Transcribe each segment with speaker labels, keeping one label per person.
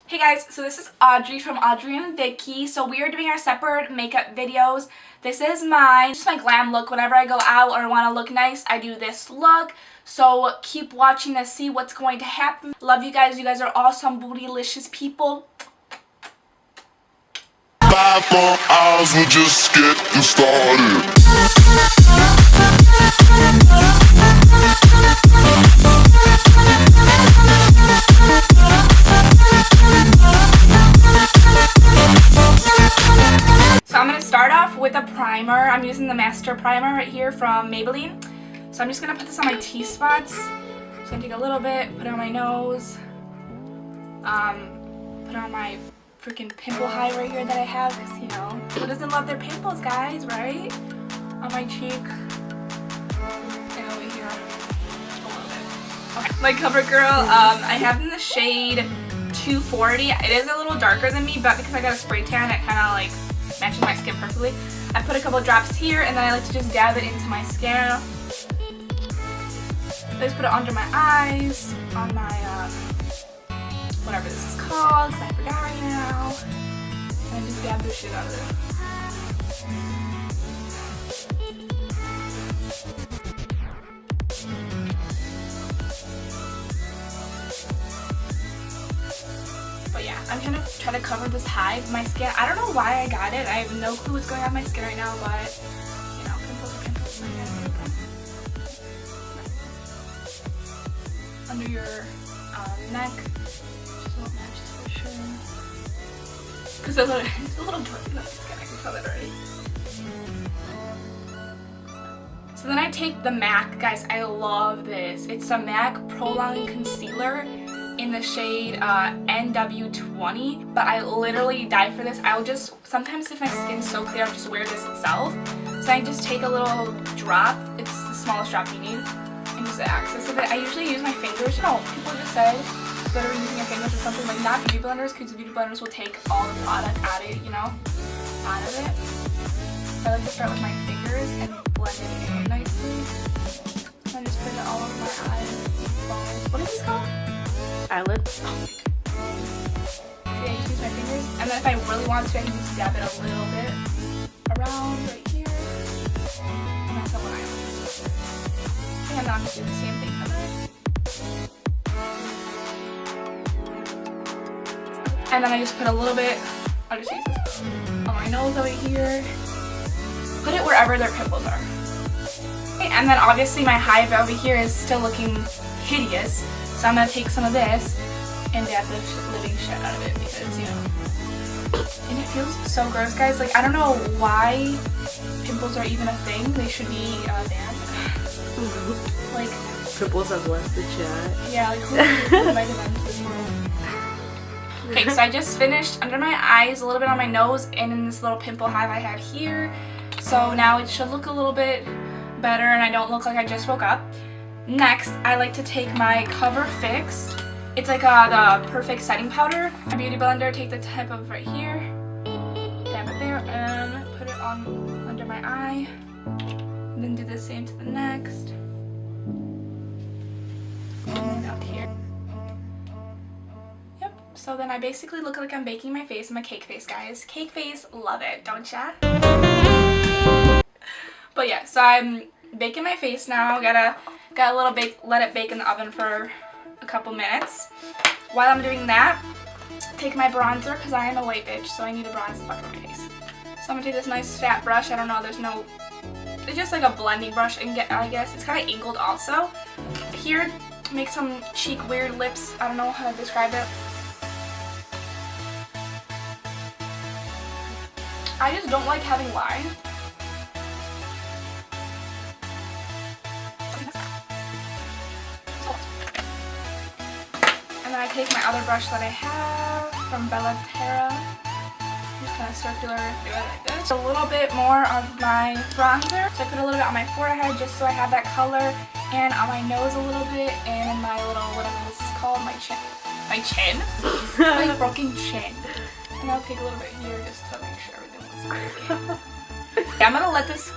Speaker 1: Hey guys, so this is Audrey from Adri&Vicky. So we are doing our separate makeup videos. This is just my glam look. Whenever I go out or want to look nice, I do this look. So keep watching to see what's going to happen. Love you guys. You guys are awesome, bootylicious people.
Speaker 2: 5 more hours, we're just getting started.
Speaker 1: So I'm going to start off with a primer. I'm using the Master Primer right here from Maybelline. So I'm just going to put this on my T-spots. So I'm going to take a little bit, put it on my nose, put it on my freaking pimple hive right here that I have, because, you know, who doesn't love their pimples, guys, right? On my cheek. And over here. A little bit. Okay. My CoverGirl, I have in the shade 240. It is a little darker than me, but because I got a spray tan, it kind of like matches my skin perfectly. I put a couple drops here, and then I like to just dab it into my skin. I just put it under my eyes, on my, whatever this is called, because I forgot right now. And I just dab the shit out of it. But yeah, I'm gonna try to cover this hive, my skin. I don't know why I got it. I have no clue what's going on in my skin right now, but, you know, pimples are pimples. Under your neck. Matches for sure. Because it's a little dark enough skin, I can tell that already. So then I take the MAC, guys, I love this. It's a MAC Prolonging Concealer in the shade NW20, but I literally die for this. I'll just, sometimes if my skin's so clear, I'll just wear this itself. So I just take a little drop, it's the smallest drop you need, and use the access of it. I usually use my fingers. No, people just say literally using your fingers or something, like not beauty blenders, because beauty blenders will take all the product out of it, you know, out of it. So I like to start with my fingers and blend it in nicely. And I just put it all over my eyes. What is this called?
Speaker 3: Eyelids.
Speaker 1: Oh my god. So yeah, I just use my fingers. And then if I really want to, I can just dab it a little bit around right here. And that's how I think I'm not going to do the same thing for that. And then I just put a little bit, I'll just use this on my nose over here. Put it wherever their pimples are. Okay, and then obviously my hive over here is still looking hideous. So I'm going to take some of this and dab the living shit out of it because, you know, and it feels so gross, guys. Like, I don't know why pimples are even a thing. They should be banned. Like,
Speaker 3: pimples have left the chat.
Speaker 1: Yeah, like, who might have ended this world? Okay, so I just finished under my eyes, a little bit on my nose, and in this little pimple hive I have here. So now it should look a little bit better and I don't look like I just woke up. Next, I like to take my Cover Fix. It's like the Perfect Setting Powder. A beauty blender, take the tip of right here, dab it there, and put it on under my eye. And then do the same to the next. And up here. Yep, so then I basically look like I'm baking my face. I'm a cake face, guys. Cake face, love it, don't ya? But yeah, so I'm baking my face now. Got a little bake, let it bake in the oven for a couple minutes. While I'm doing that, take my bronzer, because I am a white bitch, so I need a bronze spot for my face. So I'm going to take this nice fat brush. I don't know, it's just like a blending brush, and I guess it's kind of angled also. Here, make some cheek weird lips. I don't know how to describe it. I just don't like having line. And then I take my other brush that I have from Bella Terra, just kind of circular, do it like this. A little bit more of my bronzer. So I put a little bit on my forehead just so I have that color, and on my nose a little bit, and in my little, whatever this is called, my chin. My chin? My broken chin. And I'll take a little bit here just to make sure everything looks good. Yeah, I'm gonna let this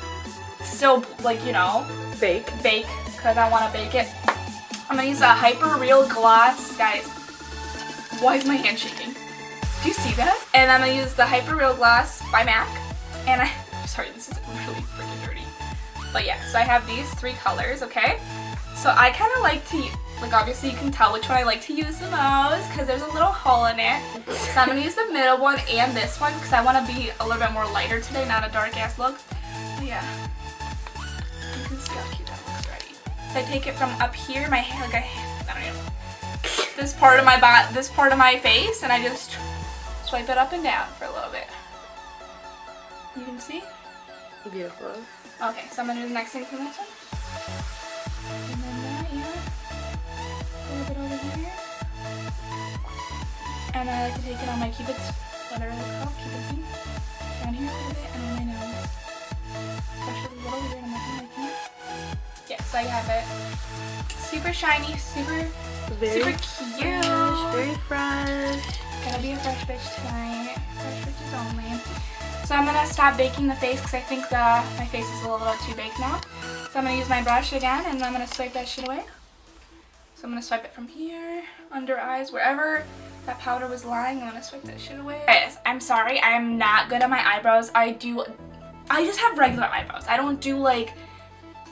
Speaker 1: still, like, you know, bake, because I want to bake it. I'm going to use a Hyper Real Gloss, guys. Why is my hand shaking? Do you see that? And I'm gonna use the Hyper Real Gloss by MAC. And sorry, this is really freaking dirty. But yeah, so I have these 3 colors, okay? So I kind of like to, like obviously you can tell which one I like to use the most because there's a little hole in it. So I'm gonna use the middle one and this one because I want to be a little bit more lighter today, not a dark ass look. But yeah, you can see how cute that looks already. So I take it from up here, my hair, like I don't know, this part of my body, this part of my face, and I just swipe it up and down for a little bit. You can see?
Speaker 3: Beautiful.
Speaker 1: Okay, so I'm gonna do the next thing for this one. And then that here. A little bit over here. And I like to take it on my Cupid's, whatever it's called, Cupid's thing. Down here a little bit and on my nose. Especially a little weird, I'm not gonna like it. Yeah, so I have it. Super shiny, super cute.
Speaker 3: Very fresh.
Speaker 1: Gonna be a fresh bitch tonight. Fresh bitches only. So I'm gonna stop baking the face because I think my face is a little too baked now. So I'm gonna use my brush again and I'm gonna swipe that shit away. So I'm gonna swipe it from here, under eyes, wherever that powder was lying. I'm gonna swipe that shit away. Guys, I'm sorry, I am not good at my eyebrows. I just have regular eyebrows. I don't do like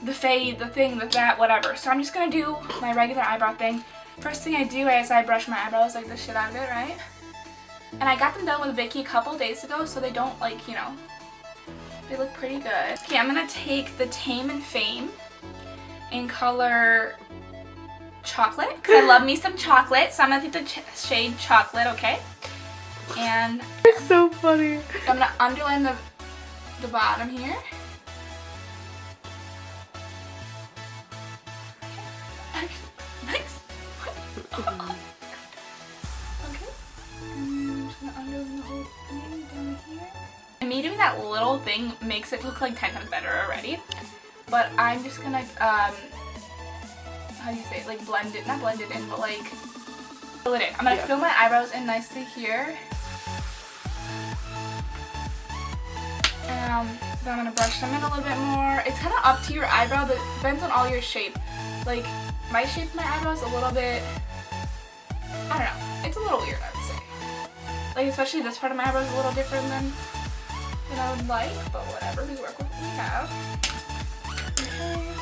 Speaker 1: the fade, the thing, the that, whatever. So I'm just gonna do my regular eyebrow thing. First thing I do is I brush my eyebrows like the shit out of it, right? And I got them done with Vicky a couple days ago, so they don't like, you know, they look pretty good. Okay, I'm gonna take the Tame and Fame in color Chocolate, because I love me some chocolate, so I'm gonna take the shade Chocolate, okay? And
Speaker 3: It's so funny.
Speaker 1: I'm gonna underline the bottom here. Nice. Okay. And me doing that little thing makes it look like 10 times better already. But I'm just gonna, how do you say it? Like blend it, not blend it in, but like fill it in. I'm gonna fill my eyebrows in nicely here. Then I'm gonna brush them in a little bit more. It's kind of up to your eyebrow, but it depends on all your shape. Like my shape of my eyebrows a little bit, I don't know, it's a little weird, I would say. Like especially this part of my eyebrow is a little different than I would like, but whatever, we work with what we have. Okay,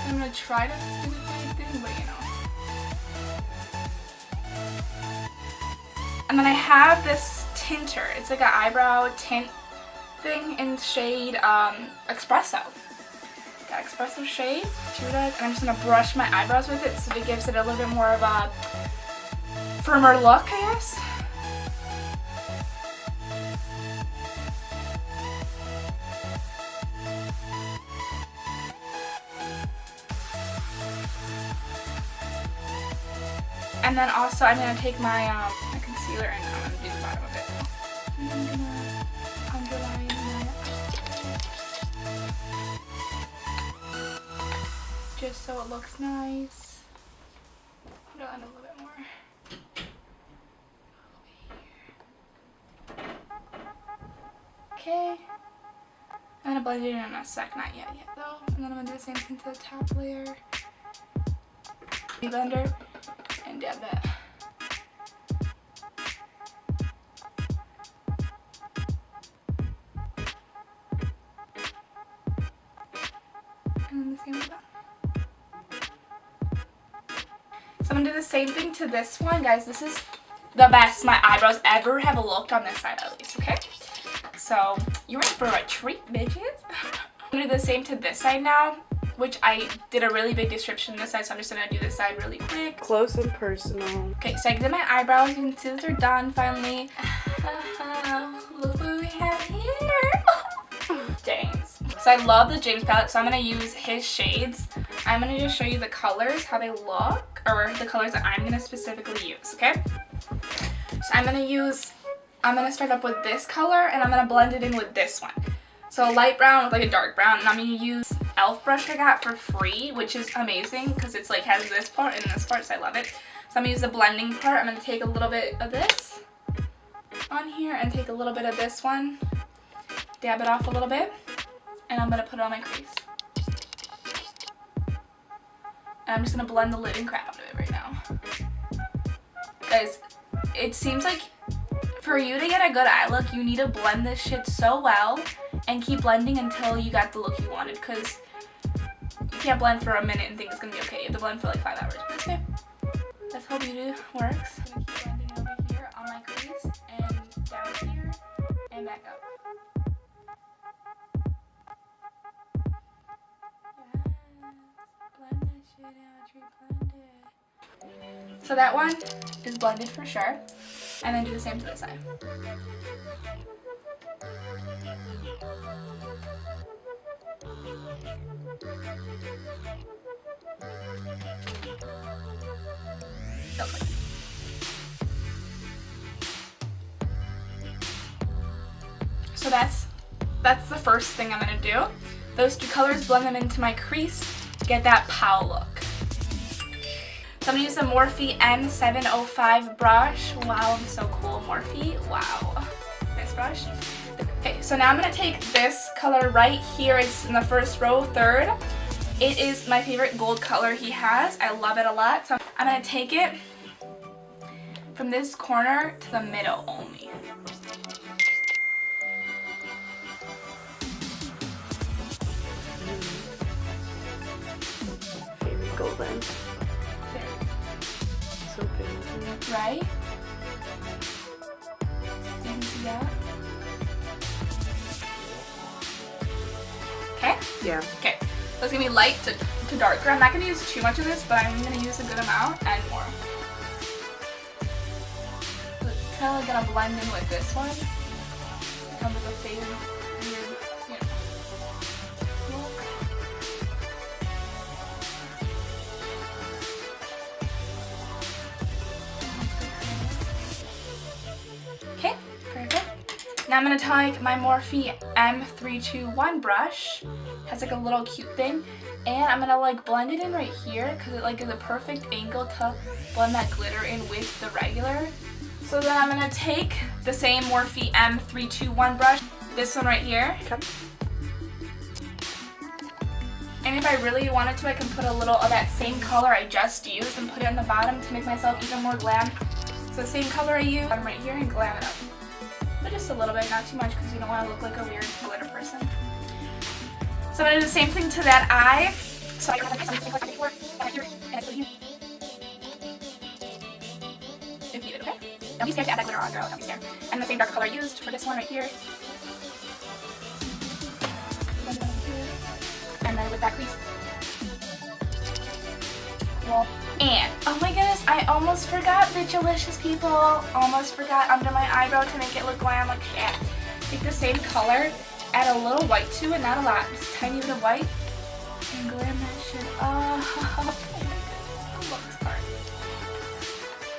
Speaker 1: I'm gonna try to do the same thing, but you know. And then I have this tinter. It's like an eyebrow tint thing in shade Espresso. Got Espresso shade, and I'm just gonna brush my eyebrows with it so it gives it a little bit more of a firmer look, I guess. And then also I'm gonna take my my concealer and I'm gonna do the bottom of it. And I'm gonna underline that just so it looks nice. Underline a little bit more. Okay. I'm gonna blend it in a sec, not yet though. And then I'm gonna do the same thing to the top layer. Blender. And dab that. And then the same with that. So I'm gonna do the same thing to this one, guys. This is the best my eyebrows ever have looked on this side, at least. Okay. So you're in for a treat, bitches. I'm gonna do the same to this side now, which I did a really big description this side, so I'm just gonna do this side really quick.
Speaker 3: Close and personal.
Speaker 1: Okay, so I did my eyebrows. You can see that they're done finally. Look what we have here. James. So I love the James palette, so I'm gonna use his shades. I'm gonna just show you the colors, how they look, or the colors that I'm gonna specifically use, okay? So I'm gonna start up with this color, and I'm gonna blend it in with this one. So a light brown with like a dark brown, and I'm gonna use e.l.f. brush I got for free, which is amazing because it's like has this part and this part, so I love it. So I'm gonna use the blending part. I'm gonna take a little bit of this on here and take a little bit of this one, dab it off a little bit, and I'm gonna put it on my crease. And I'm just gonna blend the living crap out of it right now. Guys, it seems like for you to get a good eye look, you need to blend this shit so well and keep blending until you got the look you wanted, because you can't blend for a minute and think it's gonna be okay. You have to blend for like 5 hours. Okay, that's how beauty works. I'm gonna keep blending it over here on my crease and down here and back up. Blend that shit out, blend it. So that one is blended for sure. And then do the same to this side. Okay. So that's the first thing I'm gonna do. Those two colors, blend them into my crease, get that pow look. So I'm gonna use the Morphe M705 brush. Wow, I'm so cool, Morphe. Wow, nice brush. Okay, so now I'm gonna take this color right here. It's in the first row, third. It is my favorite gold color he has. I love it a lot. So I'm gonna take it from this corner to the middle only.
Speaker 3: Favorite gold lens. So pretty.
Speaker 1: Right? You can see that? Okay?
Speaker 3: Yeah.
Speaker 1: Okay. So it's gonna be light to darker. I'm not gonna use too much of this, but I'm gonna use a good amount and more. So it's kind of like gonna blend in with this one. It comes with a fade, weird, you know, look. Okay, perfect. Now I'm gonna take my Morphe M321 brush. Has like a little cute thing, and I'm gonna like blend it in right here because it like is a perfect angle to blend that glitter in with the regular. So then I'm gonna take the same Morphe M321 brush, this one right here.
Speaker 3: Okay.
Speaker 1: And if I really wanted to, I can put a little of that same color I just used and put it on the bottom to make myself even more glam. So the same color I used, I'm right here, and glam it up. But just a little bit, not too much, because you don't want to look like a weird glitter person. So I'm going to do the same thing to that eye. So I can have something like before, and here, and I put you. If needed, okay? Don't be scared to add that glitter on, girl. Don't be scared. And the same dark color I used for this one right here. And then with that crease. Well, and, oh my goodness, I almost forgot, Vickalicious people. Almost forgot under my eyebrow to make it look glam like shit. Take the same color. Add a little white to it, not a lot, just a tiny bit of white, and glam that shit up. Oh my goodness, I love this part.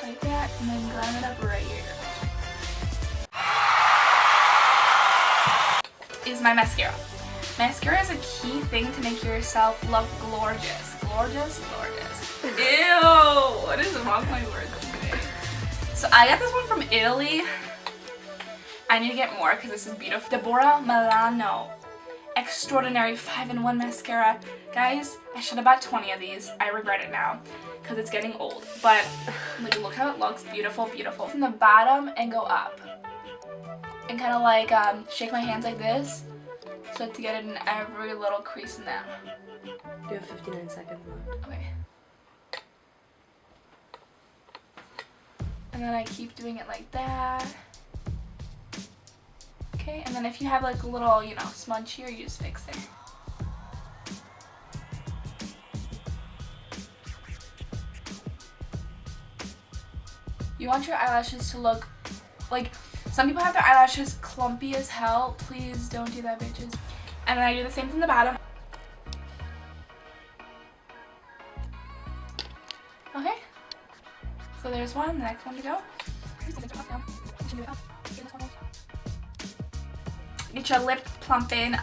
Speaker 1: Like that, and then glam it up right here. Is my mascara. Mascara is a key thing to make yourself look gorgeous. Gorgeous, gorgeous. Ew, what is wrong with my words today? So I got this one from Italy. I need to get more because this is beautiful. Deborah Milano Extraordinary 5-in-1 Mascara. Guys, I should have bought 20 of these. I regret it now because it's getting old. But like, look how it looks. Beautiful, beautiful. From the bottom and go up. And kind of like shake my hands like this. So to get it in every little crease in them.
Speaker 3: You have 59 seconds left.
Speaker 1: Okay. And then I keep doing it like that. Okay, and then if you have like a little, you know, smudge here, you just fix it. You want your eyelashes to look like, some people have their eyelashes clumpy as hell. Please don't do that, bitches. And then I do the same from the bottom. Okay. So there's one, the next one to go. Get your lip plumping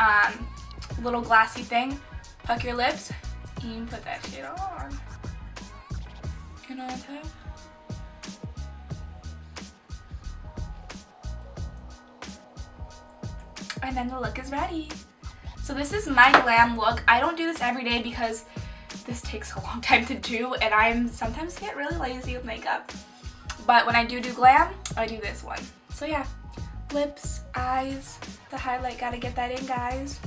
Speaker 1: little glossy thing. Puck your lips. You can put that shit on. You know what I'm saying? And then the look is ready. So this is my glam look. I don't do this every day because this takes a long time to do, and I sometimes get really lazy with makeup. But when I do glam, I do this one. So yeah, lips, eyes, the highlight, gotta get that in, guys.